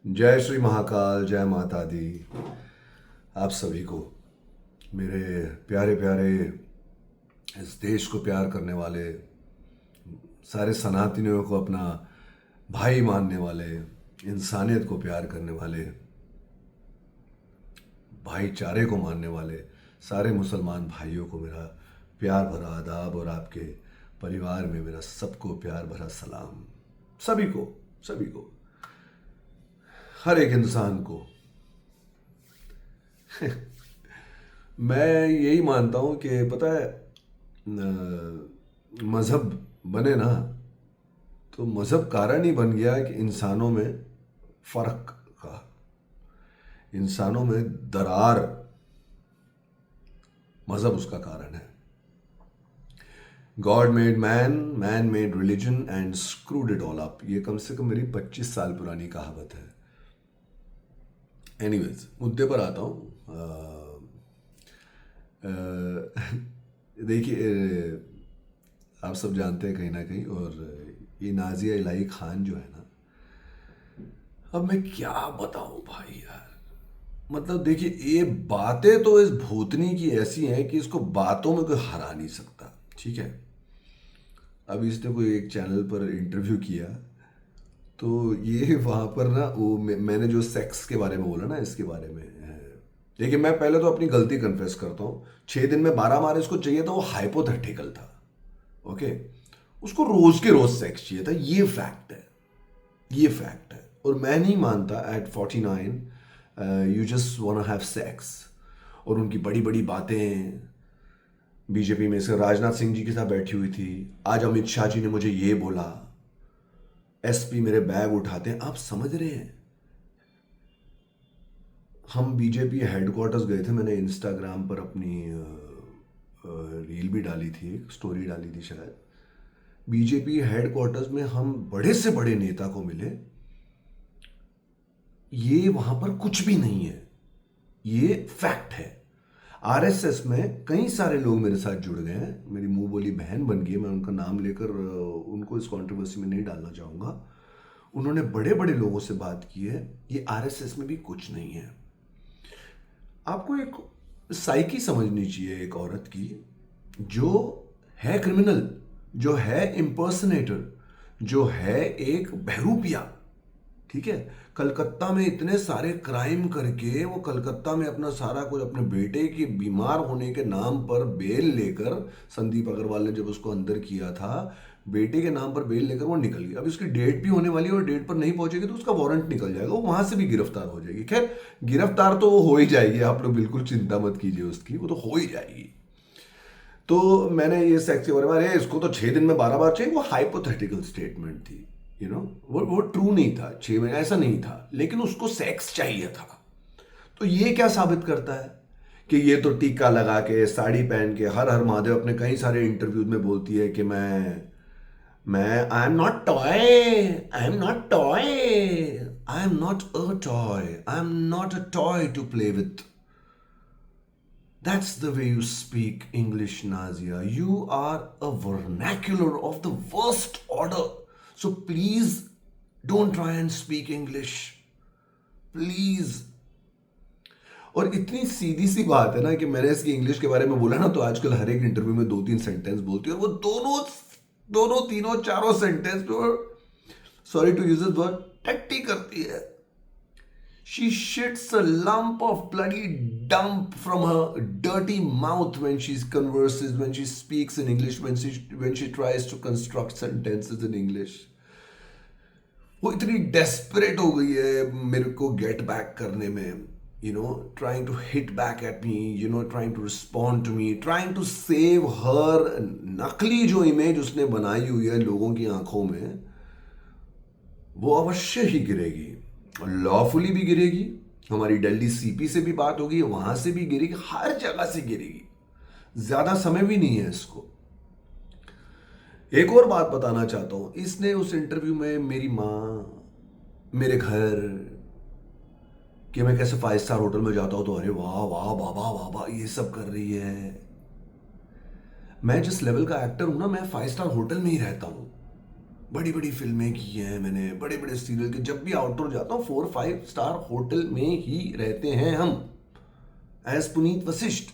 जय श्री महाकाल, जय माता दी। आप सभी को, मेरे प्यारे प्यारे इस देश को प्यार करने वाले, सारे सनातनियों को अपना भाई मानने वाले, इंसानियत को प्यार करने वाले, भाईचारे को मानने वाले सारे मुसलमान भाइयों को मेरा प्यार भरा आदाब और आपके परिवार में मेरा सबको प्यार भरा सलाम। सभी को, सभी को, हर एक इंसान को। मैं यही मानता हूँ कि पता है, मज़हब बने ना तो मज़हब कारण ही बन गया कि इंसानों में फ़र्क का, इंसानों में दरार, मज़हब उसका कारण है। God made man, man made religion and screwed it all up. ये कम से कम मेरी 25 साल पुरानी कहावत है। एनीवेज, मुद्दे पर आता हूँ। देखिए, आप सब जानते हैं कहीं ना कहीं, और ये नाजिया इलाही खान जो है ना, अब मैं क्या बताऊं भाई यार। मतलब देखिए, ये बातें तो इस भूतनी की ऐसी हैं कि इसको बातों में कोई हरा नहीं सकता। ठीक है, अभी इसने कोई एक चैनल पर इंटरव्यू किया, तो ये वहाँ पर ना वो मैंने जो सेक्स के बारे में बोला ना, इसके बारे में देखिए, मैं पहले तो अपनी गलती कन्फेस करता हूँ। 6 दिन में 12 बार इसको चाहिए था, वो हाइपोथेटिकल था। ओके, उसको रोज के रोज सेक्स चाहिए था, ये फैक्ट है, ये फैक्ट है। और मैं नहीं मानता at 49 you just want have sex. और उनकी बड़ी बड़ी बातें, बीजेपी में से राजनाथ सिंह जी के साथ बैठी हुई थी, आज अमित शाह जी ने मुझे ये बोला, एसपी मेरे बैग उठाते हैं। आप समझ रहे हैं, हम बीजेपी हेडक्वार्टर्स गए थे। मैंने इंस्टाग्राम पर अपनी रील भी डाली थी, एक स्टोरी डाली थी शायद। बीजेपी हेडक्वार्टर्स में हम बड़े से बड़े नेता को मिले। ये वहां पर कुछ भी नहीं है, ये फैक्ट है। आरएसएस में कई सारे लोग मेरे साथ जुड़ गए हैं, मेरी मुंह बोली बहन बन गई है। मैं उनका नाम लेकर उनको इस कंट्रोवर्सी में नहीं डालना चाहूंगा। उन्होंने बड़े बड़े लोगों से बात की है। ये आरएसएस में भी कुछ नहीं है। आपको एक साइकी समझनी चाहिए एक औरत की, जो है क्रिमिनल, जो है इम्पर्सनेटर, जो है एक बहरूपिया। ठीक है, कलकत्ता में इतने सारे क्राइम करके वो कलकत्ता में अपना सारा कुछ, अपने बेटे के बीमार होने के नाम पर बेल लेकर, संदीप अग्रवाल ने जब उसको अंदर किया था, बेटे के नाम पर बेल लेकर वो निकल गई। अब उसकी डेट भी होने वाली है, और डेट पर नहीं पहुंचेगी तो उसका वारंट निकल जाएगा, वो वहां से भी गिरफ्तार हो जाएगी। खैर, गिरफ्तार तो वो हो ही जाएगी, आप लोग बिल्कुल चिंता मत कीजिए उसकी, वो तो हो ही जाएगी। तो मैंने ये सेक्स के बारे में, अरे इसको तो 6 दिन में 12 बार चाहिए, वो हाइपोथेटिकल स्टेटमेंट थी। वो ट्रू नहीं था। 6 महीने ऐसा नहीं था, लेकिन उसको सेक्स चाहिए था। तो ये क्या साबित करता है कि ये तो टीका लगा के, साड़ी पहन के, हर हर महादेव अपने कई सारे इंटरव्यूज में बोलती है कि मैं I am not toy, I am not toy, I am not a toy, I am not a toy to play with. That's the way you speak English, Nazia. You are a vernacular of the worst order. So please don't try and speak English. Please. और इतनी सीधी सी बात है ना कि मैंने इसकी English के बारे में बोला ना, तो आजकल हर एक इंटरव्यू में 2-3 सेंटेंस बोलती है, और वो दोनों दोनों तीनों चारों सेंटेंस पे, sorry to use this word, टट्टी करती है। She shits a lump of bloody dump from her dirty mouth when she converses, when she speaks in English, when she tries to construct sentences in English. वो इतनी desperate हो गई है मेरे को get back करने में, trying to hit back at me, trying to respond to me, trying to save her नकली जो इमेज उसने बनाई हुई है लोगों की आंखों में, वो अवश्य ही गिरेगी, लॉफुली भी गिरेगी। हमारी दिल्ली सीपी से भी बात होगी, वहां से भी गिरेगी, हर जगह से गिरेगी। ज्यादा समय भी नहीं है इसको। एक और बात बताना चाहता हूं, इसने उस इंटरव्यू में मेरी माँ, मेरे घर, कि मैं कैसे 5 स्टार होटल में जाता हूं तो अरे वाह वाह बाबा बाबा ये सब कर रही है। मैं जिस लेवल का एक्टर हूं ना, मैं 5 स्टार होटल में ही रहता हूं। बड़ी बड़ी फिल्में की हैं मैंने, बड़े बड़े सीरियल के, जब भी आउटडोर जाता हूँ 4-5 स्टार होटल में ही रहते हैं हम, एज पुनीत वशिष्ठ।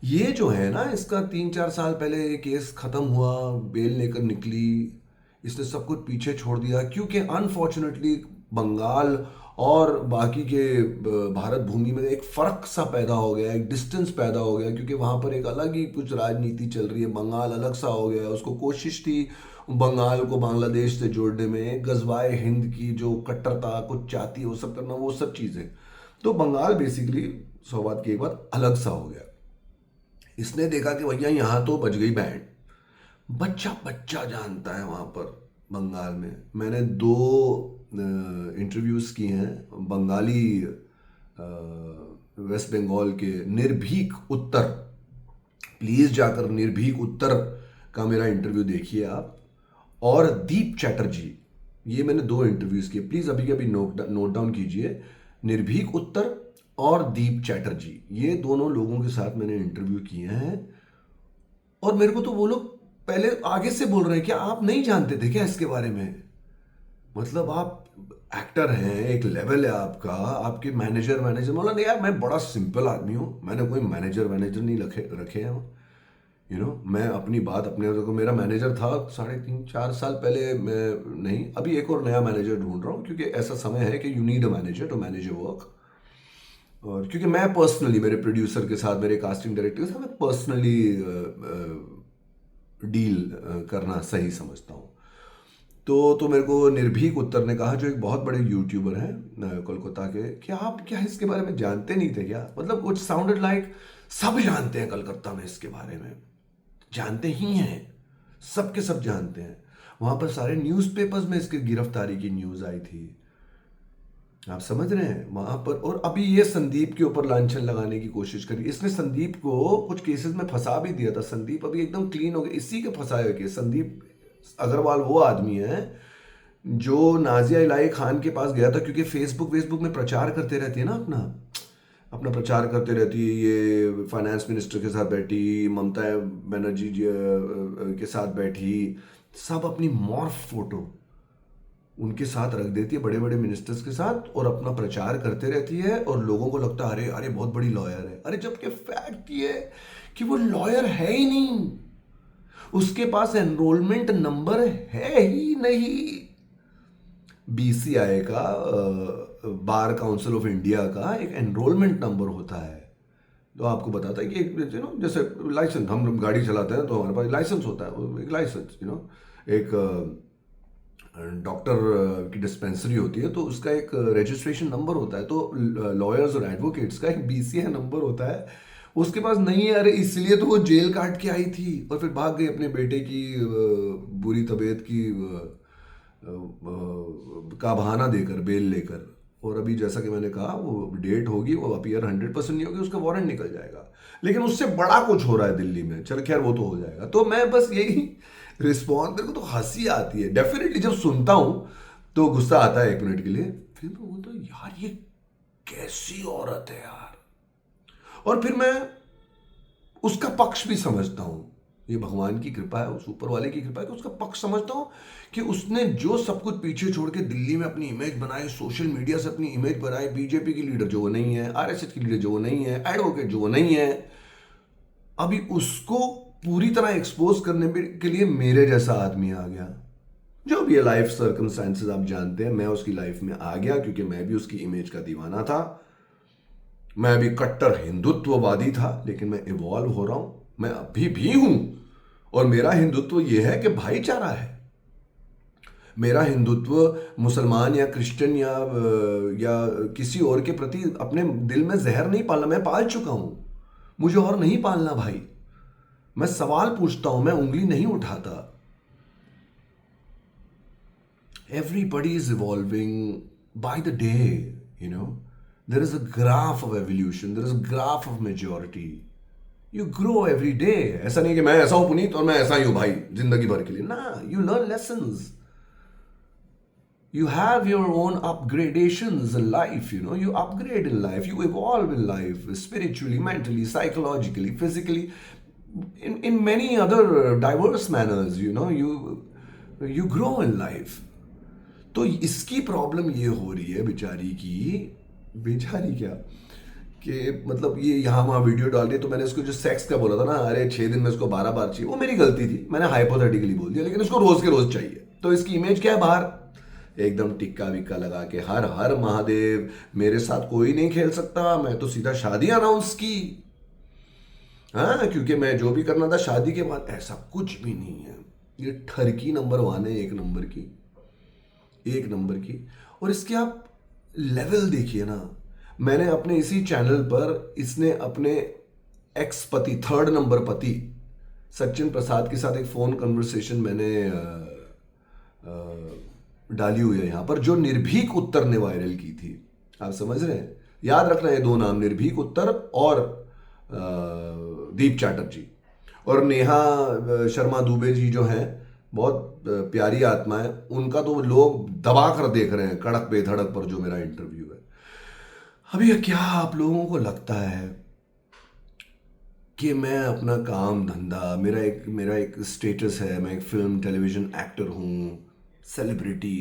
ये जो है ना, इसका 3-4 साल पहले ये केस खत्म हुआ, बेल लेकर निकली, इसने सब कुछ पीछे छोड़ दिया, क्योंकि अनफॉर्चुनेटली बंगाल और बाकी के भारत भूमि में एक फ़र्क सा पैदा हो गया, एक डिस्टेंस पैदा हो गया, क्योंकि वहाँ पर एक अलग ही कुछ राजनीति चल रही है, बंगाल अलग सा हो गया। उसको कोशिश थी बंगाल को बांग्लादेश से जोड़ने में, गजवाए हिंद की जो कट्टरता कुछ चाहती है वो सब करना, वो सब चीज़ें। तो बंगाल बेसिकली सौवाद की एक बात अलग सा हो गया। इसने देखा कि भैया यहाँ तो बज गई बैंड, बच्चा बच्चा जानता है वहाँ पर बंगाल में। मैंने 2 इंटरव्यूज़ किए हैं बंगाली वेस्ट बंगाल के, निर्भीक उत्तर, प्लीज़ जाकर निर्भीक उत्तर का मेरा इंटरव्यू देखिए आप, और दीप चैटर्जी, ये मैंने 2 इंटरव्यूज़ किए, प्लीज़ अभी के अभी नोट डाउन कीजिए। निर्भीक उत्तर और दीप चैटर्जी, ये दोनों लोगों के साथ मैंने इंटरव्यू किए हैं। और मेरे को तो वो लोग पहले आगे से बोल रहे हैं कि आप नहीं जानते थे क्या इसके बारे में, मतलब आप एक्टर हैं, एक लेवल है आपका, आपके मैनेजर बोला नहीं यार मैं बड़ा सिंपल आदमी हूँ, मैंने कोई मैनेजर नहीं रखे हैं। मैं अपनी बात अपने को, मेरा मैनेजर था 3.5-4 साल पहले, मैं नहीं, अभी एक और नया मैनेजर ढूंढ रहा हूँ, क्योंकि ऐसा समय है कि you need a manager to manage your work. और क्योंकि मैं पर्सनली मेरे प्रोड्यूसर के साथ, मेरे कास्टिंग डायरेक्टर के साथ मैं पर्सनली डील करना सही समझता हूँ। तो मेरे को निर्भीक उत्तर ने कहा, जो एक बहुत बड़े यूट्यूबर हैं कोलकाता के, कि आप क्या इसके बारे में जानते नहीं थे क्या? मतलब कुछ साउंडेड लाइक सब जानते हैं कलकत्ता में इसके बारे में, जानते ही हैं, सब के सब जानते हैं। वहाँ पर सारे न्यूज़पेपर्स में इसकी गिरफ्तारी की न्यूज़ आई थी, आप समझ रहे हैं वहाँ पर। और अभी ये संदीप के ऊपर लांछन लगाने की कोशिश करी, इसने संदीप को कुछ केसेस में फंसा भी दिया था। संदीप अभी एकदम क्लीन हो गया इसी के फंसाए हुए केस। संदीप अग्रवाल वो आदमी है जो नाजिया इलाही खान के पास गया था, क्योंकि फेसबुक में प्रचार करते रहती है ना, अपना प्रचार करते रहती है, ये फाइनेंस मिनिस्टर के साथ बैठी, ममता बनर्जी जी के साथ बैठी, सब अपनी मॉर्फ फोटो उनके साथ रख देती है, बड़े बड़े मिनिस्टर्स के साथ, और अपना प्रचार करते रहती है, और लोगों को लगता है अरे अरे बहुत बड़ी लॉयर है। अरे जबकि फैक्ट ये है कि वो लॉयर है ही नहीं, उसके पास एनरोलमेंट नंबर है ही नहीं। बीसीआई का, बार काउंसिल ऑफ इंडिया का एक एनरोलमेंट नंबर होता है, तो आपको बताता है कि जैसे लाइसेंस, हम गाड़ी चलाते हैं तो हमारे पास लाइसेंस होता है, एक लाइसेंस, एक डॉक्टर की डिस्पेंसरी होती है तो उसका एक रजिस्ट्रेशन नंबर होता है, तो लॉयर्स और एडवोकेट्स का एक बीसीआई नंबर होता है, उसके पास नहीं है। अरे इसलिए तो वो जेल काट के आई थी और फिर भाग गई अपने बेटे की बुरी तबीयत की का बहाना देकर, बेल लेकर। और अभी जैसा कि मैंने कहा, वो डेट होगी, वो अपीयर 100% नहीं होगी, उसका वारंट निकल जाएगा। लेकिन उससे बड़ा कुछ हो रहा है दिल्ली में, चल खैर वो तो हो जाएगा। तो मैं बस यही रिस्पॉन्स, मेरे को तो हंसी आती है डेफिनेटली, जब सुनता हूं तो गुस्सा आता है 1 मिनट के लिए, फिर मैं बोलता हूँ यार ये कैसी औरत है यार। और फिर मैं उसका पक्ष भी समझता हूँ, ये भगवान की कृपा है, उस ऊपर वाले की कृपा है कि उसका पक्ष समझता हूँ कि उसने जो सब कुछ पीछे छोड़ के दिल्ली में अपनी इमेज बनाई, सोशल मीडिया से अपनी इमेज बनाई, बीजेपी की लीडर जो वो नहीं है, आरएसएस की लीडर जो वो नहीं है, एडवोकेट जो वो नहीं है, अभी उसको पूरी तरह एक्सपोज करने के लिए मेरे जैसा आदमी आ गया। जो भी है लाइफ सर्कमस्टेंसेस आप जानते हैं, मैं उसकी लाइफ में आ गया क्योंकि मैं भी उसकी इमेज का दीवाना था, मैं भी कट्टर हिंदुत्ववादी था, लेकिन मैं इवॉल्व हो रहा हूं, मैं अभी भी हूं। और मेरा हिंदुत्व यह है कि भाईचारा है। मेरा हिंदुत्व मुसलमान या क्रिश्चियन या किसी और के प्रति अपने दिल में जहर नहीं पालना, मैं पाल चुका हूं, मुझे और नहीं पालना भाई। मैं सवाल पूछता हूं, मैं उंगली नहीं उठाता। Everybody is evolving by the day, There is a graph of evolution, there is a graph of maturity. You grow every day. ऐसा नहीं कि मैं ऐसा हूं पुनीत और मैं ऐसा ही हूं भाई जिंदगी भर के लिए ना। You learn lessons. You have your own upgradations in life, You upgrade in life, you evolve in life, spiritually, mentally, psychologically, physically, in many other diverse manners, You you grow in life. तो इसकी problem ये हो रही है बेचारी की, बेचारी क्या, कि मतलब ये यहाँ वहाँ वीडियो डाल रही है। तो मैंने इसको जो सेक्स का बोला था ना, अरे 6 दिन में इसको 12 बार चाहिए, वो मेरी गलती थी, मैंने हाइपोथेटिकली बोल दिया, लेकिन इसको रोज के रोज चाहिए। तो इसकी इमेज क्या है बाहर, एकदम टिक्का विक्का लगा के, हर हर महादेव, मेरे साथ कोई नहीं खेल सकता, मैं तो सीधा शादी अनाउंस की। हाँ, क्योंकि मैं जो भी करना था शादी के बाद, ऐसा कुछ भी नहीं है। ये ठरकी नंबर 1 है, एक नंबर की, एक नंबर की। और इसके आप लेवल देखिए ना। मैंने अपने इसी चैनल पर, इसने अपने एक्स पति, 3rd नंबर पति सचिन प्रसाद के साथ एक फोन कन्वर्सेशन मैंने डाली हुई है यहाँ पर, जो निर्भीक उत्तर ने वायरल की थी। आप समझ रहे हैं, याद रखना ये 2 नाम, निर्भीक उत्तर और दीप चैटर्जी। और नेहा शर्मा दुबे जी जो हैं, बहुत प्यारी आत्मा है, उनका तो लोग दबा कर देख रहे हैं कड़क बेधड़क पर, जो मेरा इंटरव्यू है। अभी क्या आप लोगों को लगता है कि मैं अपना काम धंधा, मेरा एक स्टेटस है, मैं एक फिल्म टेलीविजन एक्टर हूँ, सेलिब्रिटी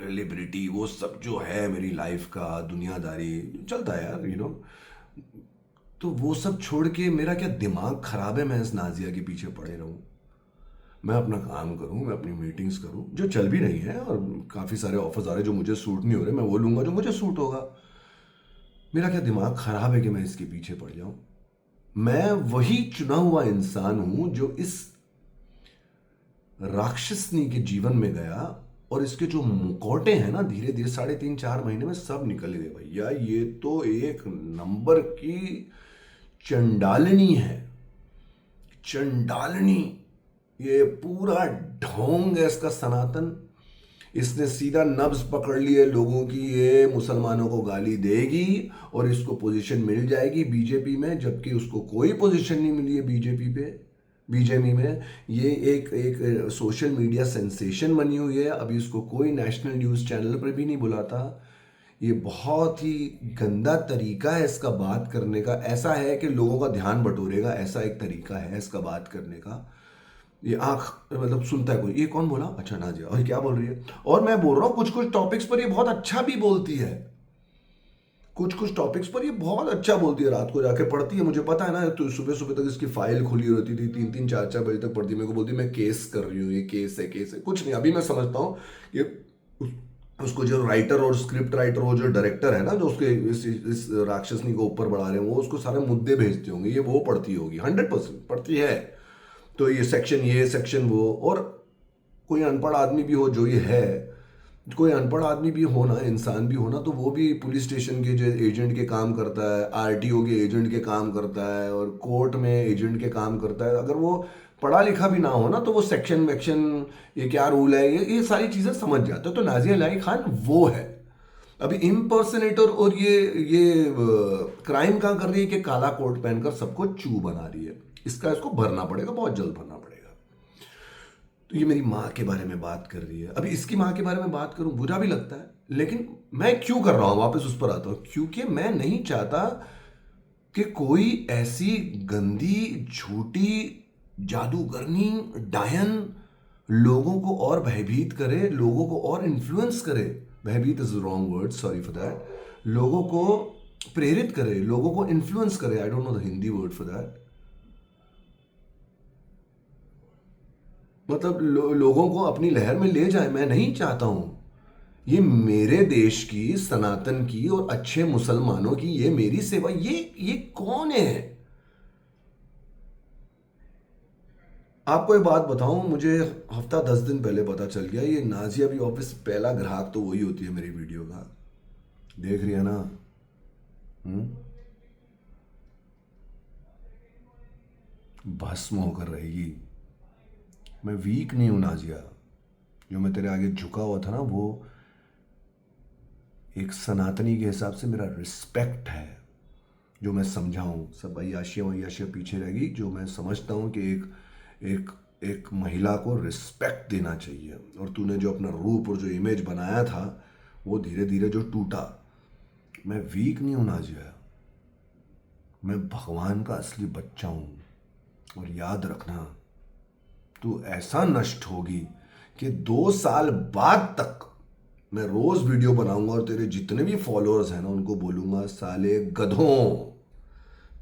लिबरिटी, वो सब जो है मेरी लाइफ का दुनियादारी चलता है यार, तो वो सब छोड़ के मेरा क्या दिमाग खराब है, मैं इस नाजिया के पीछे पड़े रहूं? मैं अपना काम करूं, मैं अपनी मीटिंग्स करूं, जो चल भी रही है, और काफ़ी सारे ऑफर्स आ रहे हैं जो मुझे सूट नहीं हो रहे, मैं वो लूंगा जो मुझे सूट होगा। मेरा क्या दिमाग खराब है कि मैं इसके पीछे पड़ जाऊं? मैं वही चुना हुआ इंसान हूं जो इस राक्षसनी के जीवन में गया, और इसके जो मुखौटे हैं ना, धीरे धीरे 3.5-4 महीने में सब निकल गए भैया। ये तो एक नंबर की चंडालनी है, चंडालनी। ये पूरा ढोंग है इसका सनातन। इसने सीधा नब्ज पकड़ लिए लोगों की, ये मुसलमानों को गाली देगी और इसको पोजीशन मिल जाएगी बीजेपी में, जबकि उसको कोई पोजीशन नहीं मिली है बीजेपी पे, बीजेपी में। ये एक सोशल मीडिया सेंसेशन बनी हुई है, अभी इसको कोई नेशनल न्यूज़ चैनल पर भी नहीं बुलाता। ये बहुत ही गंदा तरीका है इसका बात करने का। ऐसा है कि लोगों का ध्यान बटोरेगा, ऐसा एक तरीका है इसका बात करने का। ये आंख मतलब सुनता है कोई, ये कौन बोला, अच्छा नाजिया, और क्या बोल रही है। और मैं बोल रहा हूँ कुछ कुछ टॉपिक्स पर ये बहुत अच्छा भी बोलती है, कुछ कुछ टॉपिक्स पर ये बहुत अच्छा बोलती है, रात को जाके पढ़ती है, मुझे पता है ना। तो सुबह सुबह तक इसकी फाइल खुली रहती थी, 3-3, 4-4 बजे तक पढ़ती, मेरे को बोलती मैं केस कर रही हूँ, ये केस है, केस है। कुछ नहीं, अभी मैं समझता हूँ ये उसको जो राइटर और स्क्रिप्ट राइटर, वो जो डायरेक्टर है ना, जो उसके इस राक्षसनी को ऊपर बढ़ा रहे हैं, वो उसको सारे मुद्दे भेजते होंगे, ये वो पढ़ती होगी, 100% पढ़ती है। तो ये सेक्शन वो, और कोई अनपढ़ आदमी भी हो जो ये है, कोई अनपढ़ आदमी भी हो ना, इंसान भी हो ना, तो वो भी पुलिस स्टेशन के जो एजेंट के काम करता है, आरटीओ के एजेंट के काम करता है, और कोर्ट में एजेंट के काम करता है। अगर वो पढ़ा लिखा भी ना हो ना, तो वो सेक्शन वेक्शन, ये क्या रूल है, ये सारी चीज़ें समझ जाते हो। तो नाजिया इलाही खान वो है। अभी इम्पर्सनेटर और ये क्राइम कहाँ कर रही है कि काला कोट पहनकर सबको चू बना रही है। इसको भरना पड़ेगा, बहुत जल्द भरना पड़ेगा। तो ये मेरी माँ के बारे में बात कर रही है। अभी इसकी माँ के बारे में बात करूं, बुरा भी लगता है, लेकिन मैं क्यों कर रहा हूं, वापस उस पर आता हूं, क्योंकि मैं नहीं चाहता कि कोई ऐसी गंदी, झूठी, जादूगरनी, डायन लोगों को और भयभीत करे, लोगों को और इन्फ्लुएंस करे। भयभीत is wrong word, sorry for that. लोगों को प्रेरित करे, लोगों को इन्फ्लुएंस करे, I don't know the Hindi word for that. मतलब लोगों को अपनी लहर में ले जाए, मैं नहीं चाहता हूं। ये मेरे देश की, सनातन की और अच्छे मुसलमानों की ये मेरी सेवा। ये कौन है? आपको एक बात बताऊं, मुझे हफ्ता 10 दिन पहले पता चल गया, ये नाजिया भी ऑफिस पहला ग्राहक तो वही होती है मेरी वीडियो का। देख रही है ना? हम्म, भस्म होकर रहेगी। मैं वीक नहीं हूं नाजिया। जो मैं तेरे आगे झुका हुआ था ना, वो एक सनातनी के हिसाब से मेरा रिस्पेक्ट है, जो मैं समझाऊं। सब अय्याशियाँ वय्याशियाँ पीछे रहेगी। जो मैं समझता हूं कि एक एक एक महिला को रिस्पेक्ट देना चाहिए। और तूने जो अपना रूप और जो इमेज बनाया था, वो धीरे धीरे जो टूटा। मैं वीक नहीं हूं नाजिया, मैं भगवान का असली बच्चा हूं। और याद रखना, तू ऐसा नष्ट होगी कि 2 साल बाद तक मैं रोज वीडियो बनाऊंगा और तेरे जितने भी फॉलोअर्स हैं ना उनको बोलूंगा, साले गधों,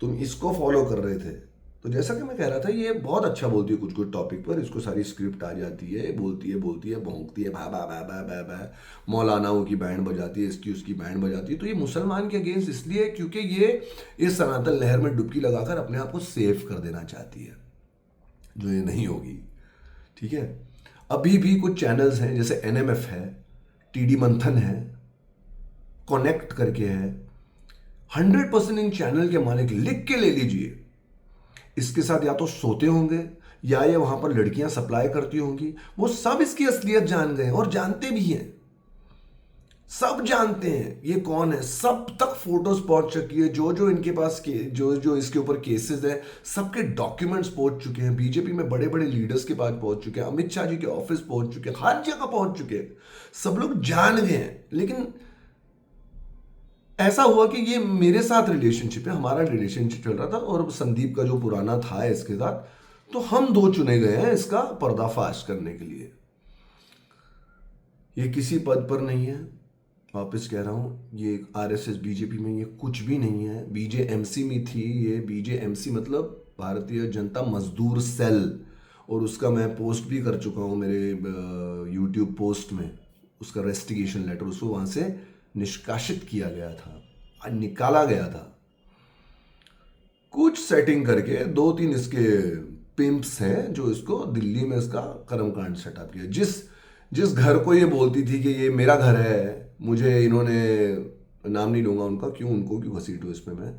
तुम इसको फॉलो कर रहे थे। तो जैसा कि मैं कह रहा था, ये बहुत अच्छा बोलती है कुछ कुछ टॉपिक पर, इसको सारी स्क्रिप्ट आ जाती है, बोलती है भौंकती है, भा भा भा भा भा भा, मौलानाओं की बैंड बजाती है, इसकी उसकी बैंड बजाती है। तो ये मुसलमान के अगेंस्ट इसलिए है क्योंकि ये इस सनातन लहर में डुबकी लगाकर अपने आप को सेफ कर देना चाहती है, जो ये नहीं होगी। ठीक है, अभी भी कुछ चैनल्स हैं जैसे एनएमएफ है, टीडी मंथन है, कनेक्ट करके है, 100% इन चैनल के मालिक लिख के ले लीजिए, इसके साथ या तो सोते होंगे या ये वहां पर लड़कियां सप्लाई करती होंगी। वो सब इसकी असलियत जान गए और जानते भी हैं, सब जानते हैं ये कौन है, सब तक फोटोज पहुंच चुकी है, जो जो इनके पास जो जो इसके ऊपर केसेस है सबके डॉक्यूमेंट्स पहुंच चुके हैं, बीजेपी में बड़े बड़े लीडर्स के पास पहुंच चुके हैं, अमित शाह जी के ऑफिस पहुंच चुके हैं, हर जगह पहुंच चुके हैं, सब लोग जान गए हैं। लेकिन ऐसा हुआ कि ये मेरे साथ रिलेशनशिप है, हमारा रिलेशनशिप चल रहा था और संदीप का जो पुराना था इसके साथ, तो हम दो चुने गए हैं इसका पर्दाफाश करने के लिए। ये किसी पद पर नहीं है, वापस कह रहा हूं, ये आरएसएस बीजेपी में ये कुछ भी नहीं है। बीजेएमसी में थी ये, बीजेएमसी मतलब भारतीय जनता मजदूर सेल, और उसका मैं पोस्ट भी कर चुका हूं मेरे यूट्यूब पोस्ट में, उसका रेस्टिगेशन लेटर, उसको वहां से निष्कासित किया गया था, निकाला गया था, कुछ सेटिंग करके 2-3 इसके पिम्प्स हैं जो इसको दिल्ली में इसका कर्मकांड सेटअप किया। जिस घर को ये बोलती थी कि ये मेरा घर है, मुझे इन्होंने, नाम नहीं लूंगा उनका, क्यों उनको क्यों घसीटूं इसमें मैं,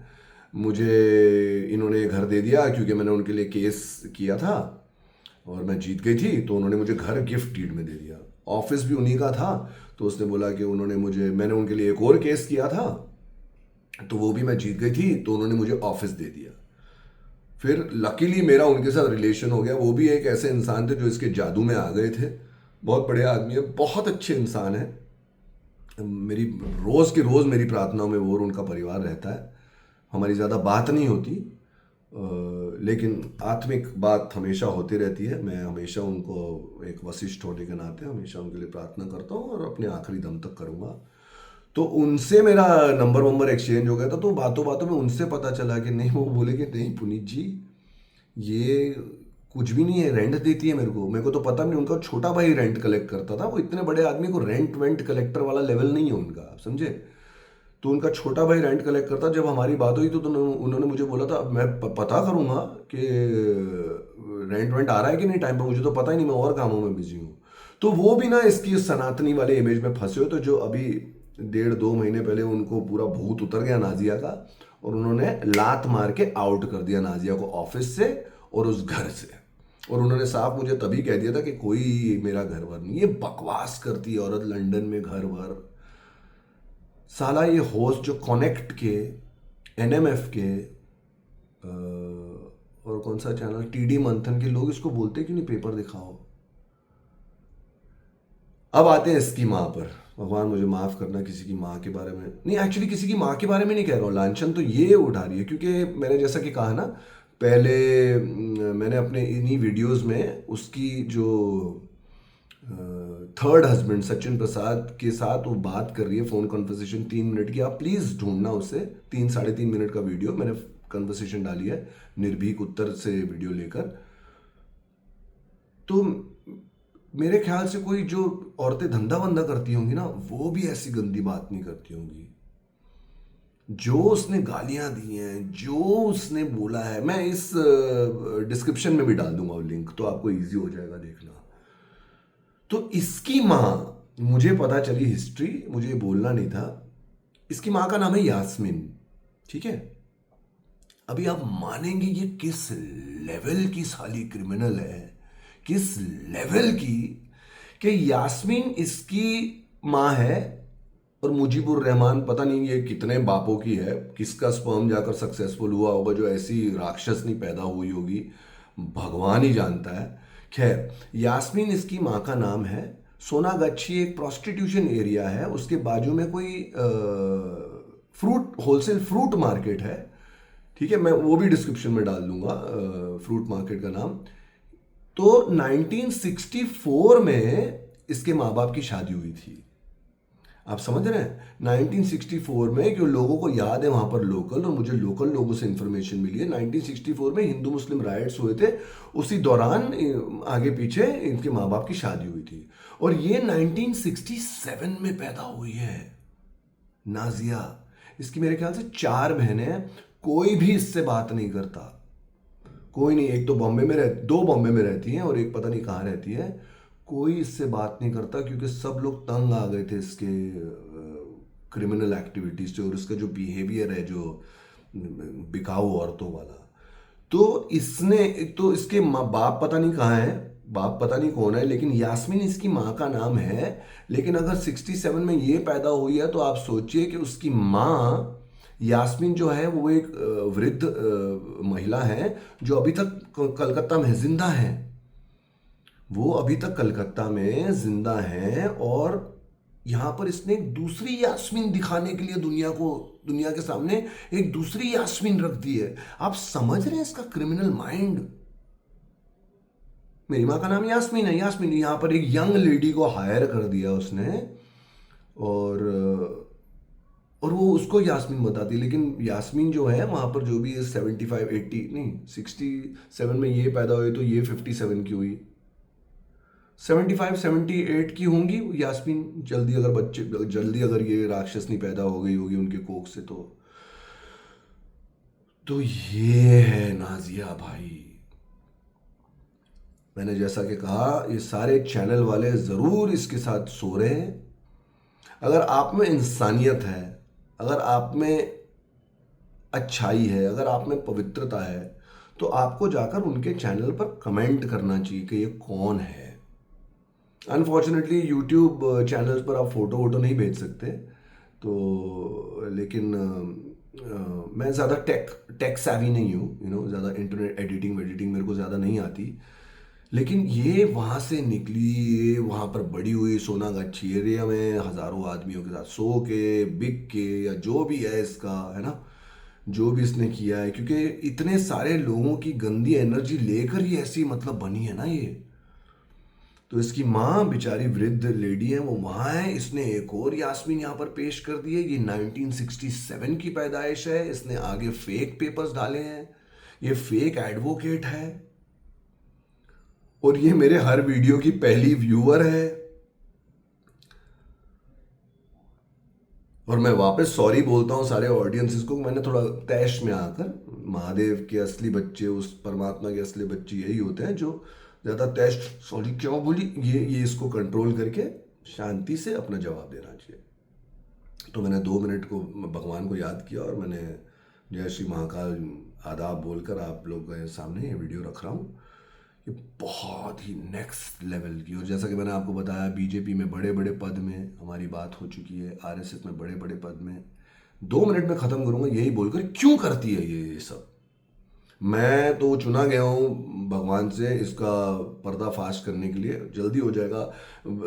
मुझे इन्होंने घर दे दिया क्योंकि मैंने उनके लिए केस किया था और मैं जीत गई थी, तो उन्होंने मुझे घर गिफ्ट डीड में दे दिया। ऑफिस भी उन्हीं का था, तो उसने बोला कि उन्होंने मुझे, मैंने उनके लिए एक और केस किया था तो वो भी मैं जीत गई थी, तो उन्होंने मुझे ऑफिस दे दिया। फिर लकीली मेरा उनके साथ रिलेशन हो गया, वो भी एक ऐसे इंसान थे जो इसके जादू में आ गए थे, बहुत बड़े आदमी है, बहुत अच्छे इंसान है, मेरी रोज़ की रोज़ मेरी प्रार्थनाओं में वो और उनका परिवार रहता है। हमारी ज़्यादा बात नहीं होती, लेकिन आत्मिक बात हमेशा होती रहती है। मैं हमेशा उनको एक वशिष्ठ होने के नाते हमेशा उनके लिए प्रार्थना करता हूँ और अपने आखिरी दम तक करूँगा। तो उनसे मेरा नंबर एक्सचेंज हो गया था, तो बातों बातों में उनसे पता चला कि नहीं, वो बोले कि नहीं पुनीत जी, ये कुछ भी नहीं है, रेंट देती है मेरे को तो पता नहीं, उनका छोटा भाई रेंट कलेक्ट करता था, वो इतने बड़े आदमी को रेंट वेंट कलेक्टर वाला लेवल नहीं है उनका, आप समझे। तो उनका छोटा भाई रेंट कलेक्ट करता। जब हमारी बात हुई तो उन्होंने मुझे बोला था मैं पता करूंगा कि रेंट वेंट आ रहा है कि नहीं टाइम पर, मुझे तो पता ही नहीं, मैं और कामों में बिजी हूँ। तो वो भी ना इसकी सनातनी वाले इमेज में फंसे हो, तो जो अभी 1.5-2 महीने पहले उनको पूरा भूत उतर गया नाजिया का, और उन्होंने लात मार के आउट कर दिया नाजिया को ऑफिस से और उस घर से, और उन्होंने साफ मुझे तभी कह दिया था कि कोई मेरा घर वर नहीं। ये बकवास करती है औरत, लंदन में घर वर। साला ये होस्ट जो कनेक्ट के, एनएमएफ के और कौन सा चैनल, टीडी मंथन के लोग इसको बोलते क्यों नहीं पेपर दिखाओ। अब आते हैं इसकी माँ पर। भगवान मुझे माफ करना, किसी की माँ के बारे में नहीं, एक्चुअली किसी की माँ के बारे में नहीं कह रहा हूँ, लांछन तो ये उठा रही है क्योंकि मैंने जैसा कि कहा ना पहले, मैंने अपने इन्हीं वीडियोस में उसकी जो थर्ड हस्बैंड सचिन प्रसाद के साथ वो बात कर रही है, फोन कन्वर्सेशन 3 मिनट की, आप प्लीज ढूंढना उसे, 3-3.5 मिनट का वीडियो मैंने कन्वर्सेशन डाली है निर्भीक उत्तर से वीडियो लेकर। तो मेरे ख्याल से कोई जो औरतें धंधा वंदा करती होंगी ना, वो भी ऐसी गंदी बात नहीं करती होंगी। जो उसने गालियां दी हैं, जो उसने बोला है, मैं इस डिस्क्रिप्शन में भी डाल दूंगा लिंक, तो आपको इजी हो जाएगा देखना। तो इसकी माँ, मुझे पता चली हिस्ट्री, मुझे बोलना नहीं था, इसकी माँ का नाम है यास्मीन, ठीक है। अभी आप मानेंगे ये किस लेवल की साली क्रिमिनल है, किस लेवल की, कि यास्मीन इसकी माँ है और मुजीबुर रहमान पता नहीं ये कितने बापों की है, किसका स्पर्म जाकर सक्सेसफुल हुआ होगा, जो ऐसी राक्षसनी पैदा हुई होगी, भगवान ही जानता है। खैर, यास्मीन इसकी माँ का नाम है। सोनागाछी एक प्रोस्टिट्यूशन एरिया है, उसके बाजू में कोई फ्रूट होलसेल फ्रूट मार्केट है, ठीक है, मैं वो भी डिस्क्रिप्शन में डाल दूंगा फ्रूट मार्केट का नाम। तो 1964 में इसके माँ बाप की शादी हुई थी। आप समझ रहे हैं, 1964 में, क्यों लोगों को याद है वहां पर लोकल, और मुझे लोकल लोगों से इंफॉर्मेशन मिली है, 1964 में हिंदू मुस्लिम राइट्स हुए थे, उसी दौरान आगे पीछे इनके माँ बाप की शादी हुई थी। और ये 1967 में पैदा हुई है नाजिया। इसकी मेरे ख्याल से 4 बहनें हैं, कोई भी इससे बात नहीं करता, कोई नहीं। एक तो बॉम्बे में दो बॉम्बे में रहती हैं और एक पता नहीं कहाँ रहती है। कोई इससे बात नहीं करता क्योंकि सब लोग तंग आ गए थे इसके क्रिमिनल एक्टिविटीज से और इसका जो बिहेवियर है, जो बिकाऊ औरतों वाला। तो इसने, एक तो इसके बाप पता नहीं कहाँ है, बाप पता नहीं कौन है, लेकिन यास्मीन इसकी माँ का नाम है। लेकिन अगर 67 में ये पैदा हुई है तो आप सोचिए कि उसकी माँ यास्मीन जो है वो एक वृद्ध महिला है जो अभी तक कलकत्ता में जिंदा है। वो अभी तक कलकत्ता में जिंदा है और यहाँ पर इसने एक दूसरी यास्मीन दिखाने के लिए दुनिया के सामने एक दूसरी यास्मीन रख दी है। आप समझ रहे हैं इसका क्रिमिनल माइंड। मेरी माँ का नाम यास्मीन है, यास्मीन यहाँ पर एक यंग लेडी को हायर कर दिया उसने, और वो उसको यास्मीन बताती है। लेकिन यास्मीन जो है वहाँ पर जो भी है 75 80 नहीं 67 में ये पैदा हुई तो ये 57 की हुई, 75 78 की होंगी यास्मीन। जल्दी अगर ये राक्षस नहीं पैदा हो गई होगी उनके कोख से तो ये है नाजिया भाई। मैंने जैसा कि कहा, ये सारे चैनल वाले ज़रूर इसके साथ सो रहे हैं। अगर आप में इंसानियत है, अगर आप में अच्छाई है, अगर आप में पवित्रता है, तो आपको जाकर उनके चैनल पर कमेंट करना चाहिए कि ये कौन है। अनफॉर्चुनेटली यूट्यूब चैनल्स पर आप फोटो वोटो नहीं भेज सकते, तो लेकिन मैं ज़्यादा टेक सैवी नहीं हूँ, ज़्यादा इंटरनेट एडिटिंग वेडिटिंग मेरे को ज़्यादा नहीं आती। लेकिन ये वहाँ से निकली, ये वहाँ पर बड़ी हुई सोनागाछी एरिया में हज़ारों आदमियों के साथ सो के बिक के, या जो भी है इसका, है ना, जो भी इसने किया है, क्योंकि इतने सारे लोगों की गंदी एनर्जी लेकर ही ऐसी मतलब बनी है ना ये। तो इसकी माँ बेचारी वृद्ध लेडी है, वो वहाँ है। इसने एक और यास्मीन यहाँ पर पेश कर दी है, ये 1967 की पैदाइश है। इसने आगे फेक पेपर्स डाले हैं, ये फेक एडवोकेट है, और ये मेरे हर वीडियो की पहली व्यूअर है। और मैं वापस सॉरी बोलता हूँ सारे ऑडियंसेस को, मैंने थोड़ा तैश में आकर, महादेव के असली बच्चे, उस परमात्मा के असली बच्चे यही होते हैं जो ज़्यादा तैश, सॉरी क्यों बोली, ये इसको कंट्रोल करके शांति से अपना जवाब देना चाहिए। तो मैंने 2 मिनट को भगवान को याद किया और मैंने जय श्री महाकाल आदाब बोलकर आप लोग के सामने ये वीडियो रख रहा हूँ। ये बहुत ही नेक्स्ट लेवल की, और जैसा कि मैंने आपको बताया, बीजेपी में बड़े बड़े पद में हमारी बात हो चुकी है, आरएसएस में बड़े बड़े पद में। 2 मिनट में ख़त्म करूँगा यही बोलकर, क्यों करती है ये सब। मैं तो चुना गया हूँ भगवान से इसका पर्दाफाश करने के लिए। जल्दी हो जाएगा,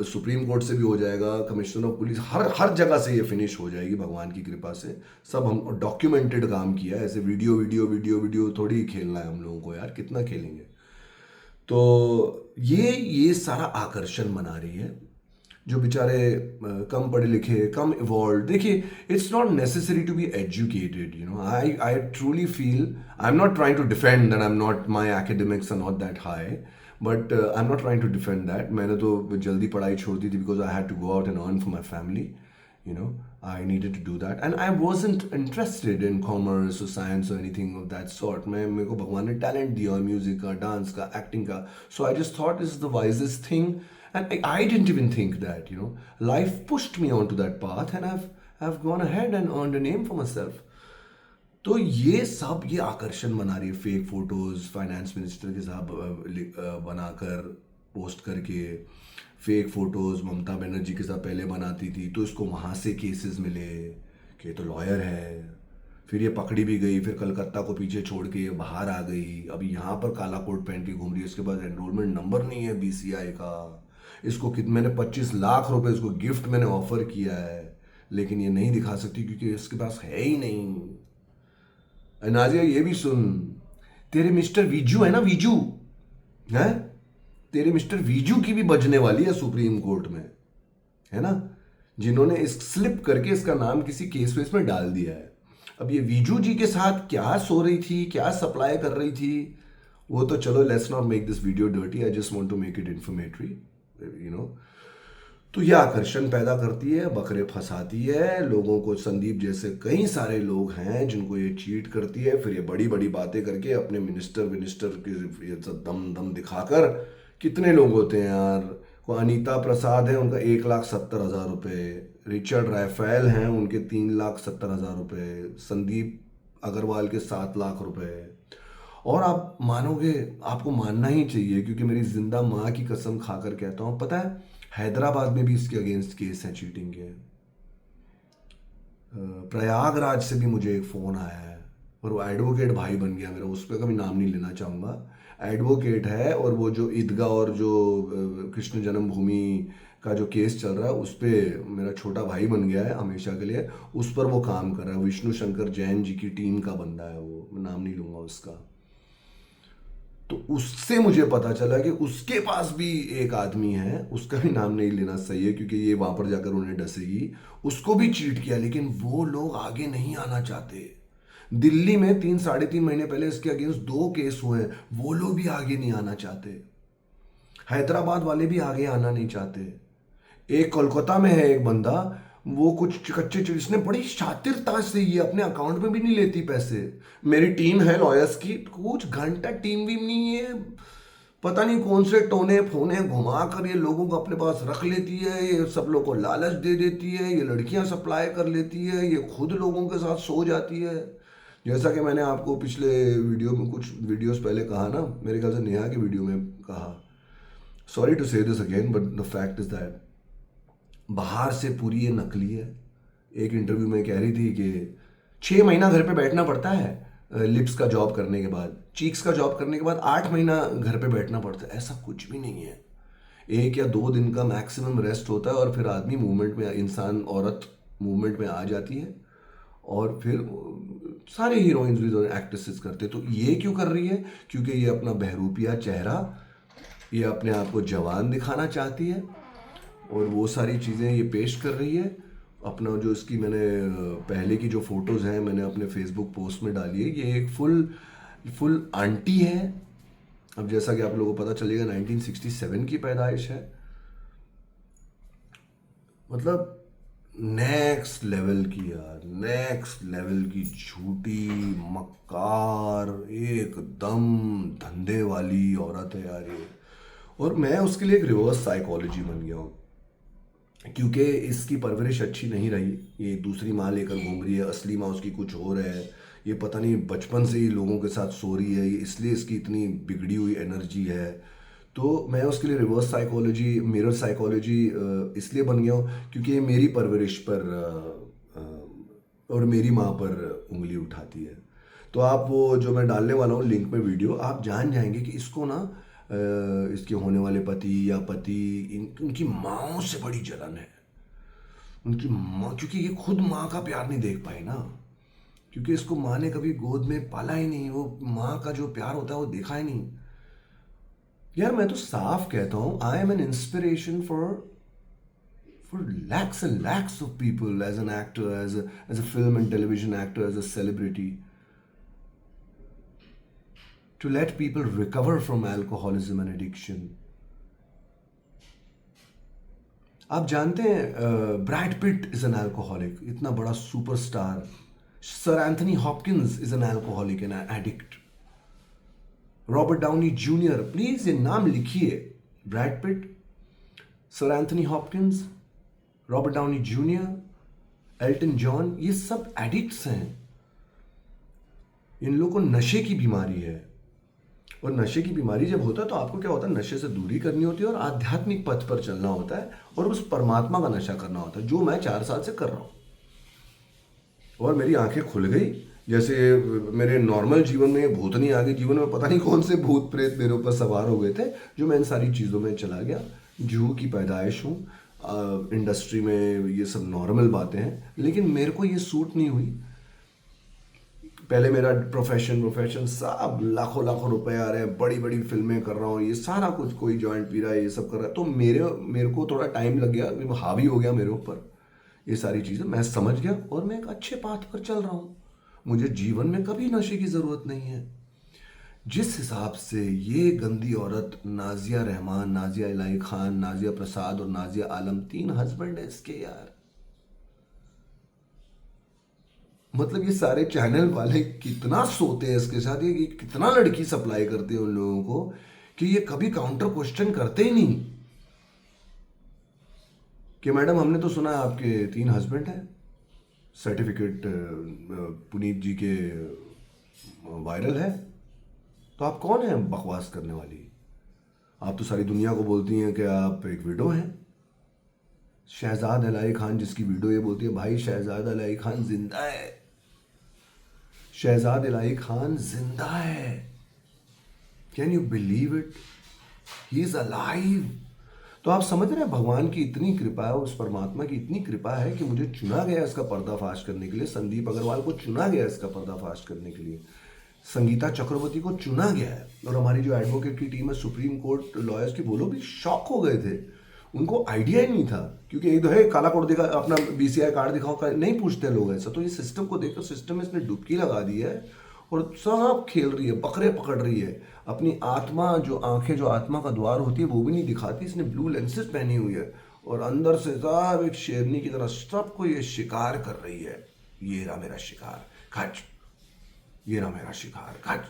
सुप्रीम कोर्ट से भी हो जाएगा, कमिश्नर ऑफ पुलिस, हर जगह से ये फिनिश हो जाएगी भगवान की कृपा से। सब हम डॉक्यूमेंटेड काम किया है, ऐसे वीडियो वीडियो वीडियो वीडियो थोड़ी खेलना है हम लोगों को यार, कितना खेलेंगे। तो ये सारा आकर्षण बना रही है, जो बेचारे कम पढ़े लिखे, कम इवॉल्व। देखिए, it's not necessary to be educated, I truly feel, I am not trying to defend that, I am not, my academics are not that high, but I am not trying to defend that. मैंने तो जल्दी पढ़ाई छोड़ दी थी because I had to go out and earn for my family, I needed to do that, and I wasn't interested in commerce or science or anything of that sort. मेरे को भगवान ने टैलेंट दिया म्यूजिक का, dance का, acting का, so I just thought this is the wisest thing, and I didn't even think that, life pushed me onto that path, and I've gone ahead and earned a name for myself. तो ये सब ये आकर्षण बना रही है, fake photos finance minister के साथ बनाकर पोस्ट करके, फेक फोटोज ममता बनर्जी के साथ पहले बनाती थी, तो इसको वहाँ से केसेस मिले कि ये तो लॉयर है। फिर ये पकड़ी भी गई, फिर कलकत्ता को पीछे छोड़ के ये बाहर आ गई, अभी यहाँ पर काला कोट पहन के घूम रही है। इसके पास एनरोलमेंट नंबर नहीं है बीसीआई का। इसको मैंने 25 लाख रुपए इसको गिफ्ट मैंने ऑफर किया है, लेकिन ये नहीं दिखा सकती क्योंकि इसके पास है ही नहीं। नाजिया ये भी सुन, तेरे मिस्टर विजू है ना, विजू है, तेरे मिस्टर वीजू की भी बजने वाली है सुप्रीम कोर्ट में, है ना, जिन्होंने इस स्लिप करके इसका नाम किसी केस वेस में डाल दिया है। अब ये वीजू जी के साथ क्या सो रही थी, क्या सप्लाई कर रही थी, वो तो चलो, let's not make this video dirty, I just want to make it informatory, you know. तो ये आकर्षण पैदा करती है, बकरे फंसाती है लोगों को। संदीप जैसे कई सारे लोग हैं जिनको ये चीट करती है, फिर ये बड़ी बड़ी बातें करके अपने मिनिस्टर के ये सब दम दम दिखाकर। कितने लोग होते हैं यार, को अनीता प्रसाद है, उनका 1,70,000 रुपये, रिचर्ड राफेल हैं, उनके 3,70,000 रुपये, संदीप अग्रवाल के 7 लाख रुपए। और आप मानोगे, आपको मानना ही चाहिए क्योंकि मेरी जिंदा माँ की कसम खाकर कहता हूँ, पता है हैदराबाद में भी इसके अगेंस्ट केस है चीटिंग के। प्रयागराज से भी मुझे एक फ़ोन आया है, और वो एडवोकेट भाई बन गया मेरा, उस पर कभी नाम नहीं लेना चाहूँगा। एडवोकेट है, और वो जो ईदगाह और जो कृष्ण जन्मभूमि का जो केस चल रहा है उस पर मेरा छोटा भाई बन गया है हमेशा के लिए, उस पर वो काम कर रहा है। विष्णु शंकर जैन जी की टीम का बंदा है वो, मैं नाम नहीं लूँगा उसका। तो उससे मुझे पता चला कि उसके पास भी एक आदमी है, उसका भी नाम नहीं लेना सही है क्योंकि ये वहां पर जाकर उन्हें डसेगी, उसको भी चीट किया, लेकिन वो लोग आगे नहीं आना चाहते। दिल्ली में 3-3.5 महीने पहले इसके अगेंस्ट 2 केस हुए हैं, वो लोग भी आगे नहीं आना चाहते। हैदराबाद वाले भी आगे आना नहीं चाहते। एक कोलकाता में है एक बंदा, वो कुछ कच्चे चीज, इसने बड़ी शातिरता से, ये अपने अकाउंट में भी नहीं लेती पैसे। मेरी टीम है लॉयर्स की, कुछ घंटा टीम भी नहीं है, पता नहीं कौन से टोने फोने घुमा कर ये लोगों को अपने पास रख लेती है, ये सब लोग को लालच दे देती है, ये लड़कियां सप्लाई कर लेती है, ये खुद लोगों के साथ सो जाती है। जैसा कि मैंने आपको पिछले वीडियो में कुछ वीडियोस पहले कहा ना, मेरे ख्याल से नेहा की वीडियो में कहा, सॉरी टू से this again but the fact is that बाहर से पूरी ये नकली है। एक इंटरव्यू में कह रही थी कि 6 महीना घर पे बैठना पड़ता है लिप्स का जॉब करने के बाद, चीक्स का जॉब करने के बाद 8 महीना घर पे बैठना पड़ता है। ऐसा कुछ भी नहीं है, 1 या 2 दिन का मैक्सिमम रेस्ट होता है और फिर आदमी मूवमेंट में, इंसान औरत मूवमेंट में आ जाती है। और फिर सारे हीरोइंस भी एक्ट्रेसेस करते, तो ये क्यों कर रही है? क्योंकि ये अपना बहरूपिया चेहरा, ये अपने आप को जवान दिखाना चाहती है, और वो सारी चीज़ें ये पेश कर रही है। अपना जो इसकी मैंने पहले की जो फोटोज़ हैं मैंने अपने फेसबुक पोस्ट में डाली है, ये एक फुल आंटी है। अब जैसा कि आप लोगों को पता चलेगा 1967 की पैदाइश है, मतलब नेक्स्ट लेवल की यार, नेक्स्ट लेवल की झूठी मक्कार, एकदम धंधे वाली औरत है यार ये। और मैं उसके लिए एक रिवर्स साइकोलॉजी बन गया हूँ क्योंकि इसकी परवरिश अच्छी नहीं रही, ये दूसरी माँ लेकर घूम रही है, असली माँ उसकी कुछ और है, ये पता नहीं बचपन से ही लोगों के साथ सो रही है, ये इसलिए इसकी इतनी बिगड़ी हुई एनर्जी है। तो मैं उसके लिए रिवर्स साइकोलॉजी, मिरर साइकोलॉजी इसलिए बन गया हूँ क्योंकि ये मेरी परवरिश पर और मेरी माँ पर उंगली उठाती है। तो आप वो जो मैं डालने वाला हूँ लिंक में वीडियो, आप जान जाएंगे कि इसको ना इसके होने वाले पति या पति, उनकी माँओं से बड़ी जलन है। उनकी माँ, क्योंकि ये खुद माँ का प्यार नहीं देख पाई ना, क्योंकि इसको माँ ने कभी गोद में पाला ही नहीं, वो माँ का जो प्यार होता है वो देखा ही नहीं। यार मैं तो साफ कहता हूँ, I am an inspiration for lakhs and lakhs of people as an actor, as a film and television actor, as a celebrity, to let people recover from alcoholism and addiction. आप जानते हैं Brad Pitt is an alcoholic, इतना बड़ा सुपरस्टार। Sir Anthony Hopkins is an alcoholic and addict. Robert Downey Junior, please ये नाम लिखिए, Brad Pitt, Sir Anthony Hopkins, Robert Downey Junior, Elton John, ये सब एडिक्ट्स हैं। इन लोगों को नशे की बीमारी है, और नशे की बीमारी जब होता है तो आपको क्या होता है, नशे से दूरी करनी होती है और आध्यात्मिक पथ पर चलना होता है और उस परमात्मा का नशा करना होता है, जो मैं 4 साल से कर रहा हूँ। और मेरी आंखें खुल गई, जैसे मेरे नॉर्मल जीवन में भूतनी आ गई, जीवन में पता नहीं कौन से भूत प्रेत मेरे ऊपर सवार हो गए थे, जो मैं इन सारी चीज़ों में चला गया। जूहू की पैदाइश हूँ, इंडस्ट्री में ये सब नॉर्मल बातें हैं, लेकिन मेरे को ये सूट नहीं हुई। पहले मेरा प्रोफेशन सब लाखों लाखों रुपए आ रहे हैं, बड़ी बड़ी फिल्में कर रहा हूँ, ये सारा कुछ, कोई जॉइंट पी रहा है, ये सब कर रहा है। तो मेरे को थोड़ा टाइम लग गया, वो हावी हो गया मेरे ऊपर ये सारी चीज़ें, मैं समझ गया और मैं एक अच्छे पाथ पर चल रहा हूँ। मुझे जीवन में कभी नशे की ज़रूरत नहीं है। जिस हिसाब से ये गंदी औरत नाजिया रहमान, नाजिया इलाही खान, नाजिया प्रसाद और नाजिया आलम, 3 हस्बैंड है इसके यार। मतलब ये सारे चैनल वाले कितना सोते हैं इसके साथ, ये कितना लड़की सप्लाई करते हैं उन लोगों को कि ये कभी काउंटर क्वेश्चन करते ही नहीं कि मैडम हमने तो सुना है आपके 3 हस्बैंड हैं, सर्टिफिकेट पुनीत जी के वायरल है, तो आप कौन हैं बकवास करने वाली? आप तो सारी दुनिया को बोलती हैं कि आप एक विडो हैं। शहजाद इलाही खान जिसकी वीडियो ये बोलती है, भाई शहजाद इलाही खान जिंदा है, शहजाद इलाही खान जिंदा है। Can you believe it? He is alive. तो आप समझ रहे हैं भगवान की इतनी कृपा है, उस परमात्मा की इतनी कृपा है कि मुझे चुना गया इसका पर्दाफाश करने के लिए। संदीप अग्रवाल को चुना गया इसका पर्दाफाश करने के लिए, संगीता चक्रवर्ती को चुना गया है। और हमारी जो एडवोकेट की टीम है, सुप्रीम कोर्ट लॉयर्स की, वो लोग भी शॉक हो गए थे, उनको आइडिया ही नहीं था। क्योंकि एक तो है काला कोड दिखा, अपना बीसीआई कार्ड दिखाओ का नहीं पूछते लोग ऐसा। तो ये सिस्टम को देखकर सिस्टम में इसने डुबकी लगा दी है और सब खेल रही है, बकरे पकड़ रही है। अपनी आत्मा, जो आंखें, जो आत्मा का द्वार होती है वो भी नहीं दिखाती। इसने ब्लू लेंसेज पहनी हुई है और अंदर से सब एक शेरनी की तरह सबको ये शिकार कर रही है। ये रहा मेरा शिकार, खच, ये रहा मेरा शिकार, खच।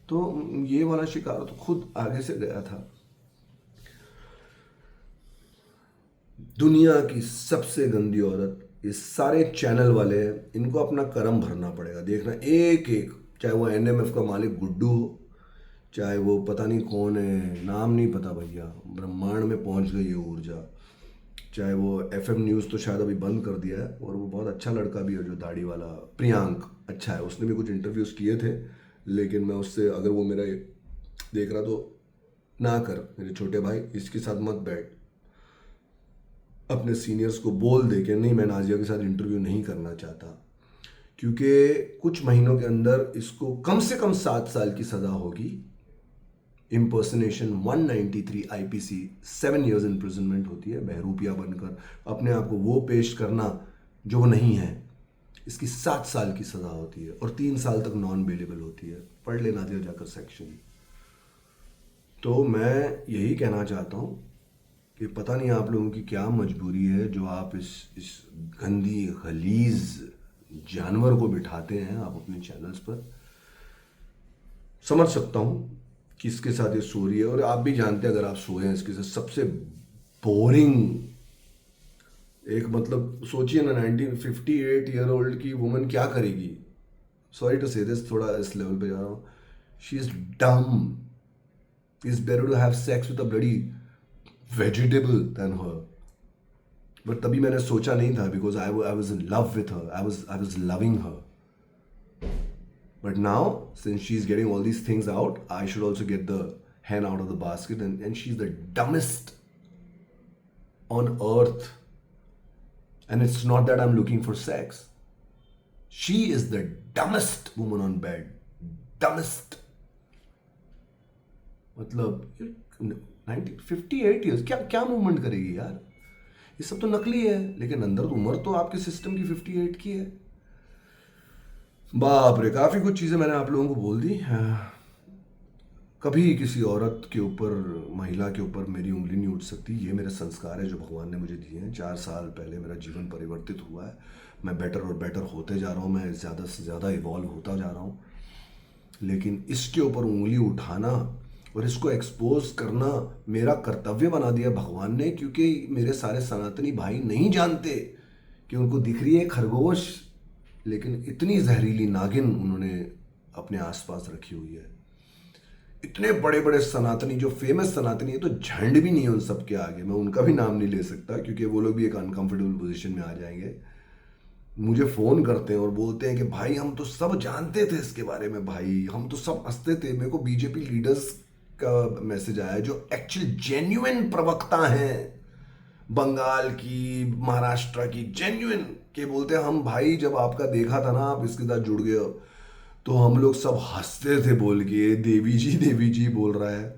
तो ये वाला शिकार तो खुद आगे से गया था। दुनिया की सबसे गंदी औरत, ये सारे चैनल वाले हैं, इनको अपना कर्म भरना पड़ेगा। देखना एक एक, चाहे वो एनएमएफ का मालिक गुड्डू हो, चाहे वो पता नहीं कौन है, नाम नहीं पता भैया, ब्रह्मांड में पहुंच गई है ऊर्जा, चाहे वो एफएम न्यूज़ तो शायद अभी बंद कर दिया है, और वो बहुत अच्छा लड़का भी है जो दाढ़ी वाला, प्रियांक, अच्छा है, उसने भी कुछ इंटरव्यूज़ किए थे। लेकिन मैं उससे, अगर वो मेरा देख रहा तो ना कर मेरे छोटे भाई, इसके साथ मत बैठ। अपने सीनियर्स को बोल दे कि नहीं, मैं नाजिया के साथ इंटरव्यू नहीं करना चाहता, क्योंकि कुछ महीनों के अंदर इसको कम से कम 7 साल की सज़ा होगी। इम्पर्सनेशन 193 आईपीसी 7 years इम्प्रिजनमेंट होती है। बहरूपिया बनकर अपने आप को वो पेश करना जो वो नहीं है, इसकी 7 साल की सज़ा होती है और 3 साल तक नॉन बेलेबल होती है। पढ़ लेना दिया जाकर सेक्शन। तो मैं यही कहना चाहता हूँ कि पता नहीं आप लोगों की क्या मजबूरी है जो आप इस गंदी गलीज जानवर को बिठाते हैं आप अपने चैनल्स पर। समझ सकता हूँ कि इसके साथ ये सो रही है, और आप भी जानते हैं अगर आप सोए हैं इसके साथ। सबसे बोरिंग एक, मतलब सोचिए ना, 1958 ईयर ओल्ड की वुमन क्या करेगी। सॉरी टू से दिस, थोड़ा इस लेवल पे जा रहा हूँ। She is dumb, is better to have sex with a bloody vegetable then her. But तभी मैंने सोचा नहीं था, because I was in love with her, I was loving her. But now, since she's getting all these things out, I should also get the hen out of the basket. And she's the dumbest on earth. And it's not that I'm looking for sex. She is the dumbest woman on bed. Dumbest. मतलब 58 years, क्या क्या movement करेगी यार? ये सब तो नकली है, लेकिन अंदर उम्र तो आपके सिस्टम की 58 की है। बाप रे, काफ़ी कुछ चीज़ें मैंने आप लोगों को बोल दी। कभी किसी औरत के ऊपर, महिला के ऊपर मेरी उंगली नहीं उठ सकती। ये मेरे संस्कार है जो भगवान ने मुझे दिए हैं। 4 साल पहले मेरा जीवन परिवर्तित हुआ है। मैं बेटर और बेटर होते जा रहा हूँ, मैं ज़्यादा से ज़्यादा इवॉल्व होता जा रहा हूँ। लेकिन इसके ऊपर उंगली उठाना और इसको एक्सपोज करना मेरा कर्तव्य बना दिया भगवान ने, क्योंकि मेरे सारे सनातनी भाई नहीं जानते कि उनको दिख रही है खरगोश, लेकिन इतनी जहरीली नागिन उन्होंने अपने आसपास रखी हुई है। इतने बड़े बड़े सनातनी, जो फेमस सनातनी है, तो झंड भी नहीं है उन सब के आगे। मैं उनका भी नाम नहीं ले सकता क्योंकि वो लोग भी एक अनकंफर्टेबल पोजीशन में आ जाएंगे। मुझे फ़ोन करते हैं और बोलते हैं कि भाई हम तो सब जानते थे इसके बारे में, भाई हम तो सब हंसते थे। मेरे को बीजेपी लीडर्स का मैसेज आया जो एक्चुअल जेन्युइन प्रवक्ता हैं, बंगाल की, महाराष्ट्र की जेन्युइन कि बोलते हैं हम भाई जब आपका देखा था ना आप इसके साथ जुड़ गए हो, तो हम लोग सब हंसते थे बोल के देवी जी बोल रहा है।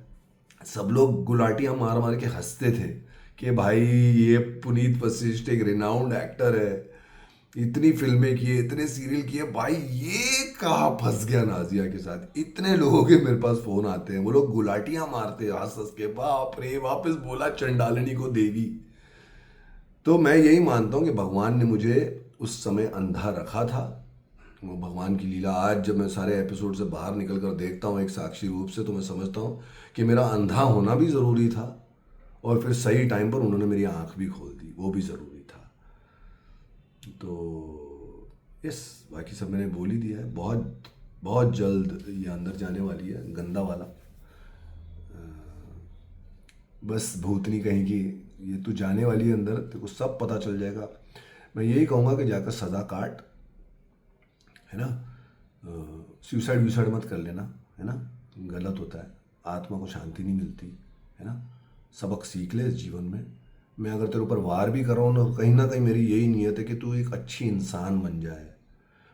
सब लोग गुलाटियां मार मार के हंसते थे कि भाई ये पुनीत वशिष्ठ एक रिनाउंड एक्टर है, इतनी फिल्में किए, इतने सीरियल किए, भाई ये कहाँ फंस गया नाजिया के साथ। इतने लोगों के मेरे पास फोन आते हैं, वो लोग गुलाटियां मारते हैं हंस हंस के, बाप रे वापस बोला चंडालिनी को देवी। तो मैं यही मानता हूँ कि भगवान ने मुझे उस समय अंधा रखा था। वो भगवान की लीला, आज जब मैं सारे एपिसोड से बाहर निकल कर देखता हूँ एक साक्षी रूप से, तो मैं समझता हूँ कि मेरा अंधा होना भी ज़रूरी था, और फिर सही टाइम पर उन्होंने मेरी आंख भी खोल दी, वो भी ज़रूरी था। तो यस, बाकी सब मैंने बोल ही दिया है। बहुत बहुत जल्द ये अंदर जाने वाली है, गंदा वाला। बस भूतनी कहेगी ये तू जाने वाली है अंदर, तेरे को सब पता चल जाएगा। मैं यही कहूँगा कि जाकर सज़ा काट, है ना। सुसाइड व्यूसाइड मत कर लेना, है ना, गलत होता है, आत्मा को शांति नहीं मिलती, है ना। सबक सीख ले इस जीवन में। मैं अगर तेरे ऊपर वार भी कर रहा हूँ ना कहीं मेरी यही नीयत है कि तू एक अच्छी इंसान बन जाए।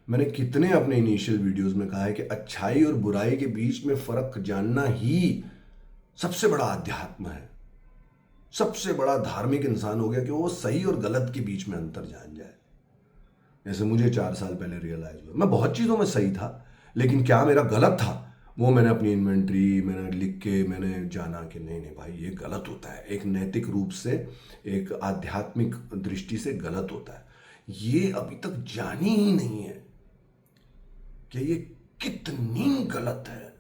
मैंने कितने अपने इनिशियल वीडियोस में कहा है कि अच्छाई और बुराई के बीच में फ़र्क जानना ही सबसे बड़ा अध्यात्म है। सबसे बड़ा धार्मिक इंसान हो गया कि वो सही और गलत के बीच में अंतर जान जाए। जैसे मुझे 4 साल पहले रियलाइज हुआ, मैं बहुत चीज़ों में सही था, लेकिन क्या मेरा गलत था, वो मैंने अपनी इन्वेंट्री मैंने लिख के मैंने जाना कि नहीं नहीं भाई ये गलत होता है, एक नैतिक रूप से, एक आध्यात्मिक दृष्टि से गलत होता है। ये अभी तक जानी ही नहीं है कि ये कितनी गलत है।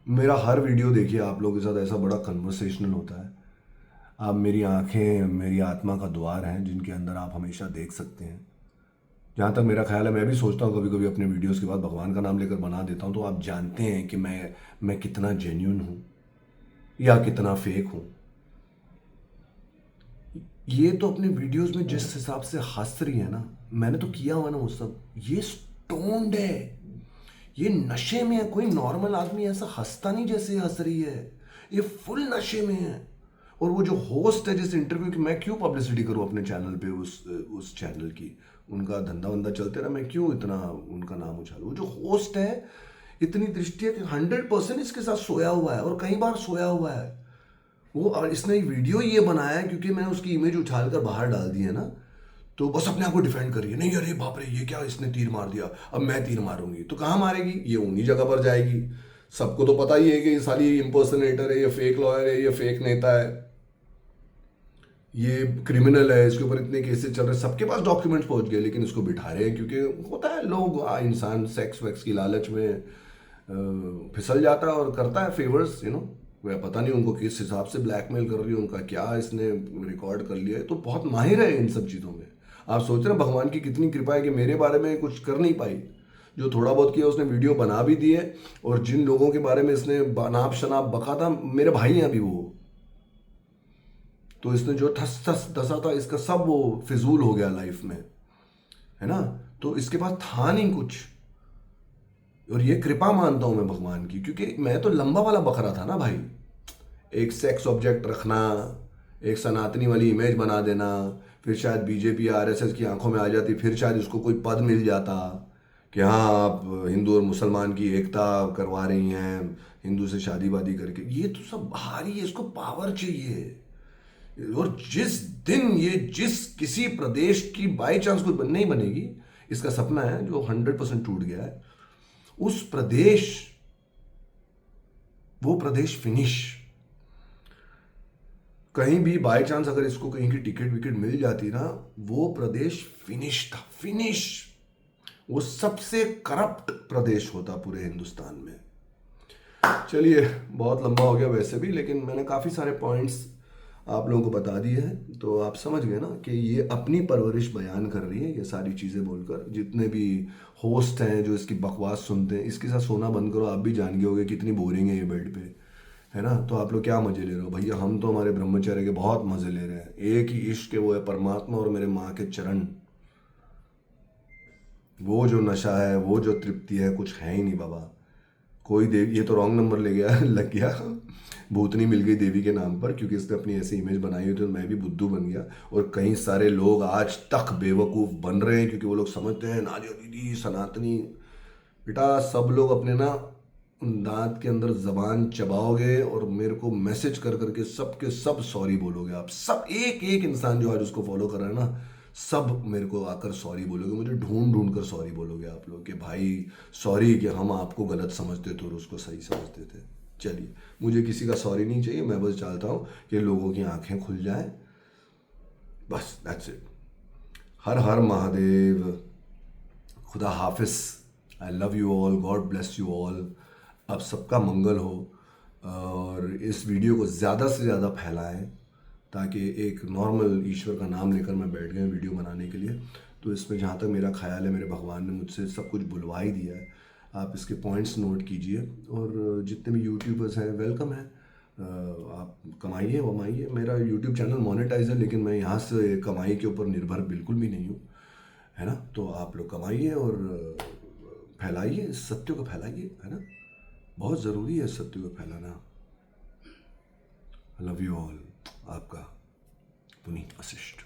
मेरा हर वीडियो देखिए आप लोगों के साथ ऐसा बड़ा कन्वर्सेशनल होता है। आप मेरी आंखें मेरी आत्मा का द्वार हैं जिनके अंदर आप हमेशा देख सकते हैं। जहाँ तक मेरा ख्याल है, मैं भी सोचता हूँ कभी कभी अपने वीडियोस के बाद भगवान का नाम लेकर बना देता हूँ, तो आप जानते हैं कि मैं कितना जेन्यून हूँ या कितना फेक हूँ। ये तो अपने वीडियोस में जिस हिसाब से हंस रही है ना, मैंने तो किया हुआ ना वो सब, ये स्टोन्ड है, ये नशे में है। कोई नॉर्मल आदमी ऐसा हंसता नहीं जैसे हंस रही है, ये फुल नशे में है। और वो जो होस्ट है जिस इंटरव्यू की, मैं क्यों पब्लिसिटी करूं अपने चैनल पे उस चैनल की, उनका धंधा वंदा चलते रहा, मैं क्यों इतना उनका नाम उछालूं। वो जो होस्ट है, इतनी दृष्टि है कि 100% इसके साथ सोया हुआ है और कई बार सोया हुआ है वो। और इसने वीडियो ये बनाया है क्योंकि मैंने उसकी इमेज उछाल कर बाहर डाल दी है ना, तो बस अपने आप को डिफेंड करिए, नहीं अरे बाप रे ये क्या, इसने तीर मार दिया, अब मैं तीर मारूंगी। तो कहाँ मारेगी, ये उन्हीं जगह पर जाएगी। सबको तो पता ही है कि ये साली इम्पर्सनेटर है, ये फेक लॉयर है, ये फेक नेता है, ये क्रिमिनल है, इसके ऊपर इतने केसेस चल रहे हैं, सबके पास डॉक्यूमेंट्स पहुंच गए, लेकिन इसको बिठा रहे हैं क्योंकि होता है लोग इंसान सेक्स वेक्स की लालच में फिसल जाता है और करता है फेवर्स, वह पता नहीं उनको किस हिसाब से ब्लैकमेल कर रही है, उनका क्या इसने रिकॉर्ड कर लिया है। तो बहुत माहिर है इन सब चीज़ों में। आप सोच रहे हैं भगवान की कितनी कृपा है कि मेरे बारे में कुछ कर नहीं पाई। जो थोड़ा बहुत किया उसने वीडियो बना भी दिए, और जिन लोगों के बारे में इसने नाप शनाप बका था, मेरे भाई हैं अभी वो, तो इसने जो ठस ठस दसा था इसका सब वो फिजूल हो गया लाइफ में, है ना। तो इसके पास था नहीं कुछ, और ये कृपा मानता हूं मैं भगवान की, क्योंकि मैं तो लंबा वाला बकरा था ना भाई। एक सेक्स ऑब्जेक्ट रखना, एक सनातनी वाली इमेज बना देना, फिर शायद बीजेपी आरएसएस की आंखों में आ जाती, फिर शायद उसको कोई पद मिल जाता कि हाँ आप हिंदू और मुसलमान की एकता करवा रही हैं हिंदू से शादी वादी करके। ये तो सब बाहरी है, इसको पावर चाहिए। और जिस दिन ये जिस किसी प्रदेश की बाई चांस कोई नहीं बनेगी, इसका सपना है जो 100% टूट गया है, उस प्रदेश, वो प्रदेश फिनिश। कहीं भी बाय चांस अगर इसको कहीं की टिकट विकेट मिल जाती ना, वो प्रदेश फिनिश था, फिनिश। वो सबसे करप्ट प्रदेश होता पूरे हिंदुस्तान में। चलिए बहुत लंबा हो गया वैसे भी, लेकिन मैंने काफ़ी सारे पॉइंट्स आप लोगों को बता दिए हैं, तो आप समझ गए ना कि ये अपनी परवरिश बयान कर रही है ये सारी चीज़ें बोलकर। जितने भी होस्ट हैं जो इसकी बकवास सुनते हैं, इसके साथ सोना बंद करो, आप भी जान गए होगे कितनी बोरिंग है ये बेड पे, है ना। तो आप लोग क्या मजे ले रहे हो भैया, हम तो हमारे ब्रह्मचर्य के बहुत मजे ले रहे हैं। एक ही इश्क है, वो है परमात्मा और मेरे माँ के चरण। वो जो नशा है, वो जो तृप्ति है, कुछ है ही नहीं बाबा। कोई देव, ये तो रॉन्ग नंबर ले गया लग गया। भूतनी मिल गई देवी के नाम पर, क्योंकि इसने अपनी ऐसी इमेज बनाई हुई, तो मैं भी बुद्धू बन गया। और कई सारे लोग आज तक बेवकूफ़ बन रहे हैं, क्योंकि वो लोग समझते हैं नादिया दीदी सनातनी। बेटा सब लोग अपने ना दांत के अंदर जबान चबाओगे और मेरे को मैसेज कर करके सबके सब सॉरी बोलोगे। आप सब एक एक इंसान जो आज उसको फॉलो कर रहा है ना, सब मेरे को आकर सॉरी बोलोगे, मुझे ढूंढ ढूंढ कर सॉरी बोलोगे आप लोग कि भाई सॉरी कि हम आपको गलत समझते थे और उसको सही समझते थे। चलिए, मुझे किसी का सॉरी नहीं चाहिए, मैं बस चाहता हूँ कि लोगों की आंखें खुल जाएं, बस दैट्स इट। हर हर महादेव, खुदा हाफिज, I love you all, God bless you all. अब सबका मंगल हो, और इस वीडियो को ज़्यादा से ज़्यादा फैलाएं, ताकि एक नॉर्मल ईश्वर का नाम लेकर मैं बैठ गया वीडियो बनाने के लिए। तो इसमें जहाँ तक मेरा ख्याल है, मेरे भगवान ने मुझसे सब कुछ बुलवा ही दिया है। आप इसके पॉइंट्स नोट कीजिए, और जितने भी यूट्यूबर्स हैं वेलकम है। आप कमाइए वमाइए, मेरा यूट्यूब चैनल मोनेटाइज है, लेकिन मैं यहाँ से कमाई के ऊपर निर्भर बिल्कुल भी नहीं हूँ, है ना। तो आप लोग कमाइए और फैलाइए, इस सत्य को फैलाइए, है ना। बहुत ज़रूरी है इस सत्य को फैलाना। लव यू ऑल, आपका पुनीत वशिष्ठ।